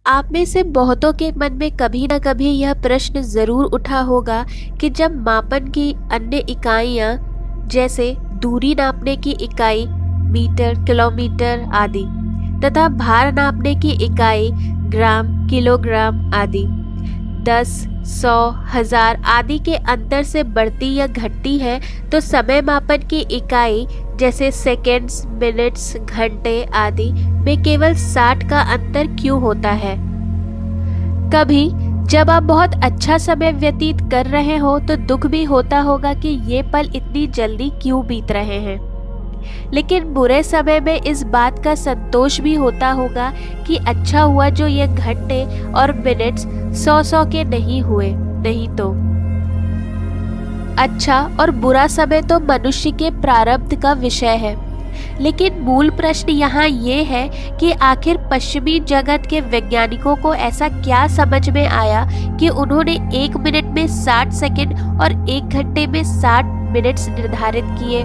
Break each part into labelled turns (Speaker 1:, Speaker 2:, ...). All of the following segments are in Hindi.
Speaker 1: आप में से बहुतों के मन में कभी न कभी यह प्रश्न जरूर उठा होगा कि जब मापन की अन्य इकाइयां जैसे दूरी नापने की इकाई मीटर, किलोमीटर आदि तथा भार नापने की इकाई ग्राम, किलोग्राम आदि 10, 100, 1000 आदि के अंतर से बढ़ती या घटती है, तो समय मापन की इकाई जैसे सेकंड्स, मिनट्स, घंटे आदि में केवल 60 का अंतर क्यों होता है? कभी जब आप बहुत अच्छा समय व्यतीत कर रहे हो तो दुख भी होता होगा कि ये पल इतनी जल्दी क्यों बीत रहे हैं, लेकिन बुरे समय में इस बात का संतोष भी होता होगा कि अच्छा हुआ जो ये घंटे और मिनट्स 100 के नहीं हुए, नहीं तो अच्छा और बुरा समय तो मनुष्य के प्रारब्ध का विषय है। लेकिन मूल प्रश्न यहाँ ये है कि आखिर पश्चिमी जगत के वैज्ञानिकों को ऐसा क्या समझ में आया कि उन्होंने 1 मिनट में 60 सेकंड और 1 घंटे में 60 मिनट्स निर्धारित किए।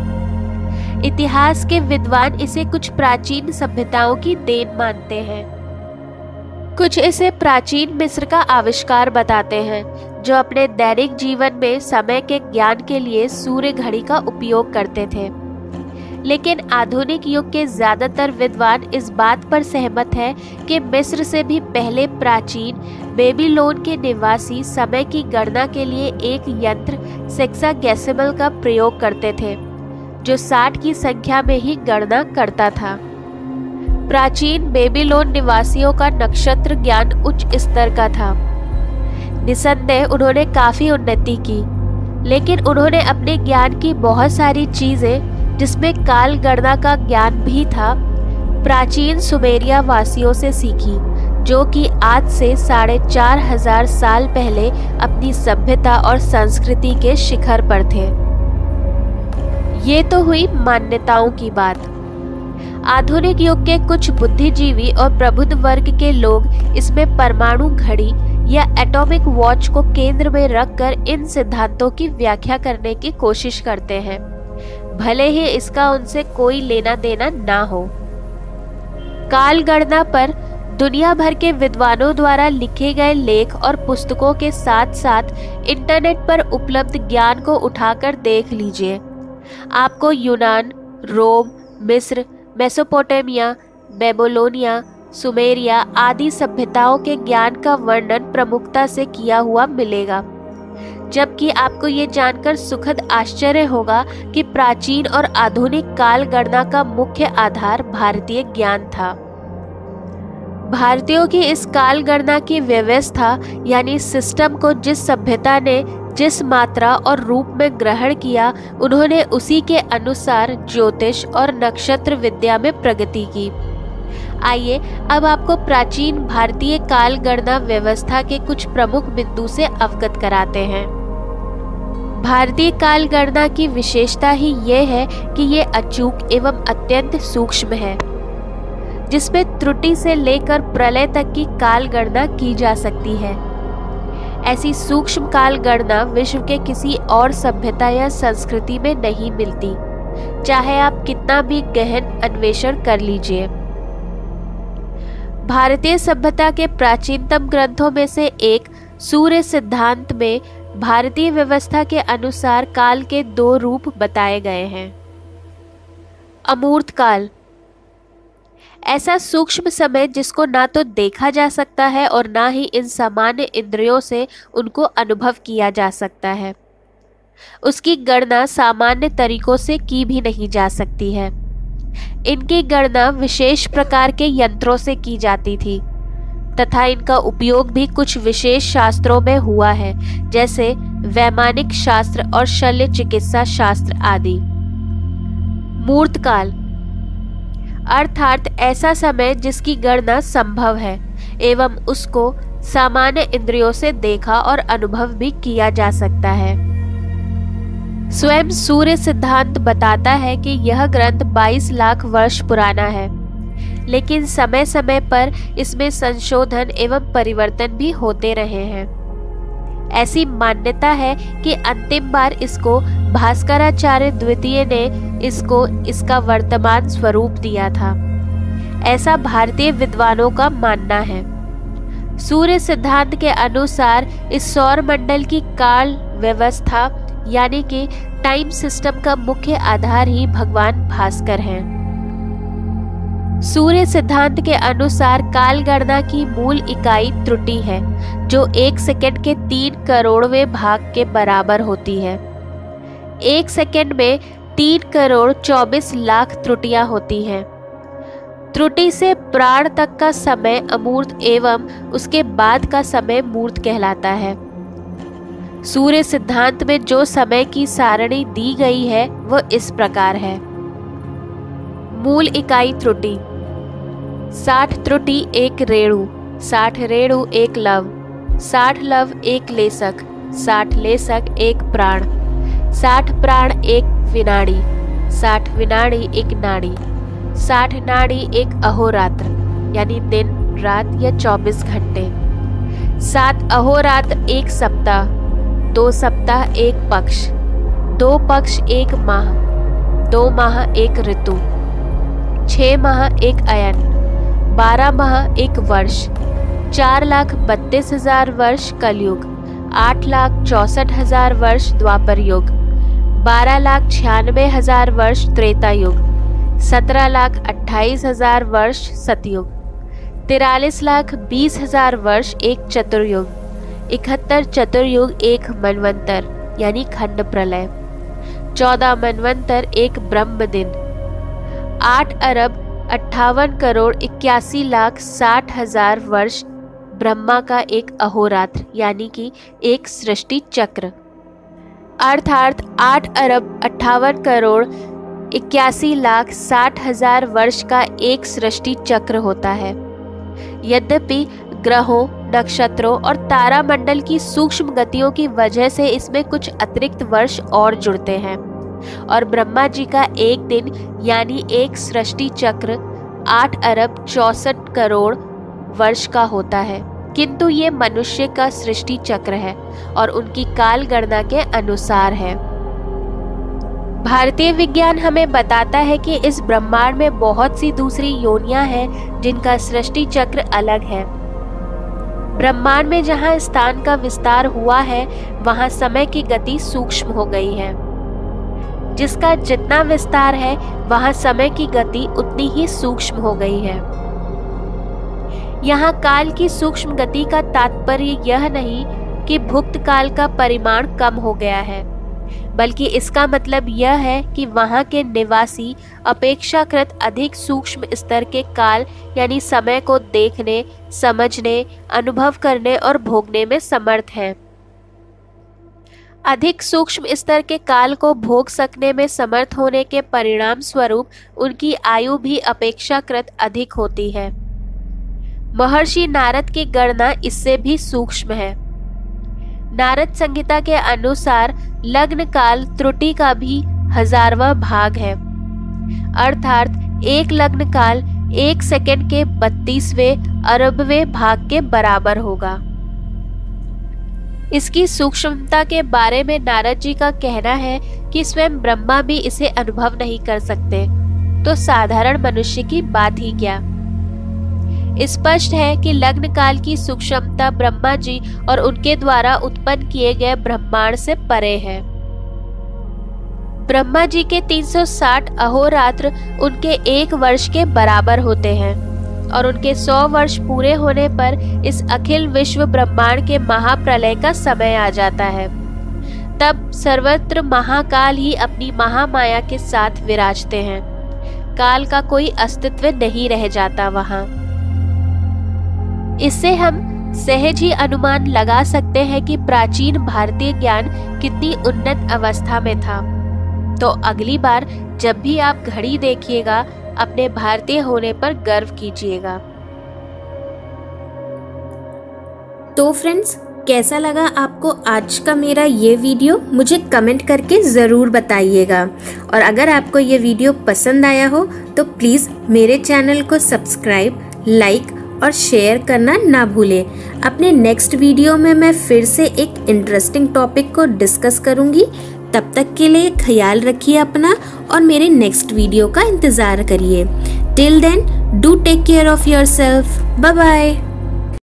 Speaker 1: इतिहास के विद्वान इसे कुछ प्राचीन सभ्यताओं की देन मानते हैं। कुछ इसे प्राचीन मिस्र का आविष्कार बताते हैं, जो अपने दैनिक जीवन में समय के ज्ञान के लिए सूर्य घड़ी का उपयोग करते थे। लेकिन आधुनिक युग के ज्यादातर विद्वान इस बात पर सहमत हैं कि मिस्र से भी पहले प्राचीन बेबीलोन के निवासी समय की गणना के लिए एक यंत्र सेक्सागेसिमल का प्रयोग करते थे, जो 60 की संख्या में ही गणना करता था। प्राचीन बेबीलोन निवासियों का नक्षत्र ज्ञान उच्च स्तर का था। निसंदेह उन्होंने काफी उन्नति की, लेकिन उन्होंने अपने ज्ञान की बहुत सारी चीजें, जिसमें काल गणना का ज्ञान भी था, प्राचीन सुमेरिया वासियों से सीखी, जो कि आज से 4500 साल पहले अपनी सभ्यता और संस्कृति के शिखर पर थे। ये तो हुई मान्यताओं की बात। आधुनिक युग के कुछ बुद्धिजीवी और प्रबुद्ध वर्ग के लोग इसमें परमाणु घड़ी या एटॉमिक वॉच को केंद्र में रखकर इन सिद्धांतों की व्याख्या करने की कोशिश करते हैं, भले ही इसका उनसे कोई लेना देना ना हो। काल गणना पर दुनिया भर के विद्वानों द्वारा लिखे गए लेख और पुस्तकों के साथ साथ इंटरनेट पर उपलब्ध ज्ञान को उठाकर देख लीजिए। आपको यूनान, रोम, मिस्र, मेसोपोटामिया, बेबीलोनिया, सुमेरिया आदि सभ्यताओं के ज्ञान का वर्णन प्रमुखता से किया हुआ मिलेगा, जबकि आपको ये जानकर सुखद आश्चर्य होगा कि प्राचीन और आधुनिक काल गणना का मुख्य आधार भारतीय ज्ञान था। भारतीयों की इस काल गणना की व्यवस्था यानी सिस्टम को जिस सभ्यता ने जिस मात्रा और रूप में ग्रहण किया, उन्होंने उसी के अनुसार ज्योतिष और नक्षत्र विद्या में प्रगति की। आइए अब आपको प्राचीन भारतीय काल गणना व्यवस्था के कुछ प्रमुख बिंदु से अवगत कराते हैं। भारतीय काल गणना की विशेषता ही यह है कि ये अचूक एवं अत्यंत सूक्ष्म है, जिसमें त्रुटि से लेकर प्रलय तक की काल गणना की जा सकती है। ऐसी सूक्ष्म काल गणना विश्व के किसी और सभ्यता या संस्कृति में नहीं मिलती, चाहे आप कितना भी गहन अन्वेषण कर लीजिए। भारतीय सभ्यता के प्राचीनतम ग्रंथों में से एक सूर्य सिद्धांत में भारतीय व्यवस्था के अनुसार काल के 2 रूप बताए गए हैं। अमूर्त काल, ऐसा सूक्ष्म समय जिसको ना तो देखा जा सकता है और ना ही इन सामान्य इंद्रियों से उनको अनुभव किया जा सकता है। उसकी गणना सामान्य तरीकों से की भी नहीं जा सकती है। इनकी गणना विशेष प्रकार के यंत्रों से की जाती थी तथा इनका उपयोग भी कुछ विशेष शास्त्रों में हुआ है, जैसे वैमानिक शास्त्र और शल्य चिकित्सा शास्त्र आदि। मूर्त काल अर्थात ऐसा समय जिसकी गणना संभव है एवं उसको सामान्य इंद्रियों से देखा और अनुभव भी किया जा सकता है। स्वयं सूर्य सिद्धांत बताता है कि यह ग्रंथ 22 लाख वर्ष पुराना है, लेकिन समय समय पर इसमें संशोधन एवं परिवर्तन भी होते रहे हैं। ऐसी मान्यता है कि अंतिम बार इसको भास्कराचार्य द्वितीय ने इसको इसका वर्तमान स्वरूप दिया था, ऐसा भारतीय विद्वानों का मानना है। सूर्य सिद्धांत के अनुसार इस सौर मंडल की काल व्यवस्था यानी कि टाइम सिस्टम का मुख्य आधार ही भगवान भास्कर हैं। सूर्य सिद्धांत के अनुसार काल गणना की मूल इकाई त्रुटि है, जो 1 सेकंड के 3 करोड़वें भाग के बराबर होती है। 1 सेकंड में 3 करोड़ 24 लाख त्रुटियां होती हैं। त्रुटि से प्राण तक का समय अमूर्त एवं उसके बाद का समय मूर्त कहलाता है। सूर्य सिद्धांत में जो समय की सारणी दी गई है वह इस प्रकार है। मूल इकाई त्रुटि 60 त्रुटि 1 Renu, 60 Renu 1 love, 60 love 1 Lesk, 60 Lesk 1 प्राण, 60 प्राण 1 विनाड़ी, 60 विनाड़ी 1 नाड़ी, 60 नाड़ी 1 अहोरात्र यानी दिन रात या 24 घंटे, 7 अहोरात्र 1 सप्ताह, 2 सप्ताह 1 पक्ष, 2 पक्ष 1 माह, 2 माह 1 ऋतु, 6 माह 1 अयन, 12 माह 1 वर्ष, 4,32,000 वर्ष कलयुग, 8,64,000 वर्ष द्वापर युग, 12,96,000 वर्ष त्रेता युग, 17,28,000 वर्ष सतयुग, 43,20,000 वर्ष एक चतुर्युग, 71 चतुर्युग 1 मनवंतर यानी खंड प्रलय, 14 मनवंतर 1 ब्रह्म दिन, 8 अरब 58 करोड़ 81,60,000 वर्ष ब्रह्मा का एक अहोरात्र यानी कि एक सृष्टि चक्र, अर्थात 8 अरब 58 करोड़ 81,60,000 वर्ष का एक सृष्टि चक्र होता है। यद्यपि ग्रहों, नक्षत्रों और तारामंडल की सूक्ष्म गतियों की वजह से इसमें कुछ अतिरिक्त वर्ष और जुड़ते हैं और ब्रह्मा जी का एक दिन यानी एक सृष्टि चक्र 8 अरब 64 करोड़ वर्ष का होता है, किंतु ये मनुष्य का सृष्टि चक्र है और उनकी काल गणना के अनुसार है। भारतीय विज्ञान हमें बताता है कि इस ब्रह्मांड में बहुत सी दूसरी योनियां हैं जिनका सृष्टि चक्र अलग है। ब्रह्मांड में जहां स्थान का विस्तार हुआ है वहां समय की गति सूक्ष्म हो गई है। जिसका जितना विस्तार है वहां समय की गति उतनी ही सूक्ष्म हो गई है। यहाँ काल की सूक्ष्म गति का तात्पर्य यह नहीं कि भुक्त काल का परिमाण कम हो गया है, बल्कि इसका मतलब यह है कि वहाँ के निवासी अपेक्षाकृत अधिक सूक्ष्म स्तर के काल यानी समय को देखने, समझने, अनुभव करने और भोगने में समर्थ हैं। अधिक सूक्ष्म स्तर के काल को भोग सकने में समर्थ होने के परिणाम स्वरूप उनकी आयु भी अपेक्षाकृत अधिक होती है। महर्षि नारद की गणना इससे भी सूक्ष्म है। नारद संहिता के अनुसार लग्न काल त्रुटि का भी 1000वां भाग है, अर्थात एक लग्न काल 1 सेकंड के 32वें अरबवें भाग के बराबर होगा। इसकी सूक्ष्मता के बारे में नारद जी का कहना है कि स्वयं ब्रह्मा भी इसे अनुभव नहीं कर सकते, तो साधारण मनुष्य की बात ही क्या। स्पष्ट है कि लग्न काल की सूक्ष्मता ब्रह्मा जी और उनके द्वारा उत्पन्न किए गए ब्रह्मांड से परे है। ब्रह्मा जी के 360 अहोरात्र उनके 1 वर्ष के बराबर होते हैं और उनके 100 वर्ष पूरे होने पर इस अखिल विश्व ब्रह्मांड के महाप्रलय का समय आ जाता है। तब सर्वत्र महाकाल ही अपनी महामाया के साथ विराजते हैं। काल का कोई अस्तित्व नहीं रह जाता वहां। इससे हम सहज ही अनुमान लगा सकते हैं कि प्राचीन भारतीय ज्ञान कितनी उन्नत अवस्था में था। तो अगली बार जब भी आप घड़ी देखिएगा अपने भारतीय होने पर गर्व कीजिएगा।
Speaker 2: तो फ्रेंड्स, कैसा लगा आपको आज का मेरा ये वीडियो, मुझे कमेंट करके ज़रूर बताइएगा। और अगर आपको ये वीडियो पसंद आया हो तो प्लीज़ मेरे चैनल को सब्सक्राइब, लाइक और शेयर करना ना भूलें। अपने नेक्स्ट वीडियो में मैं फिर से एक इंटरेस्टिंग टॉपिक को डिस्कस करूँगी। तब तक के लिए ख्याल रखिए अपना और मेरे नेक्स्ट वीडियो का इंतज़ार करिए। Till then, do take care of yourself. Bye bye.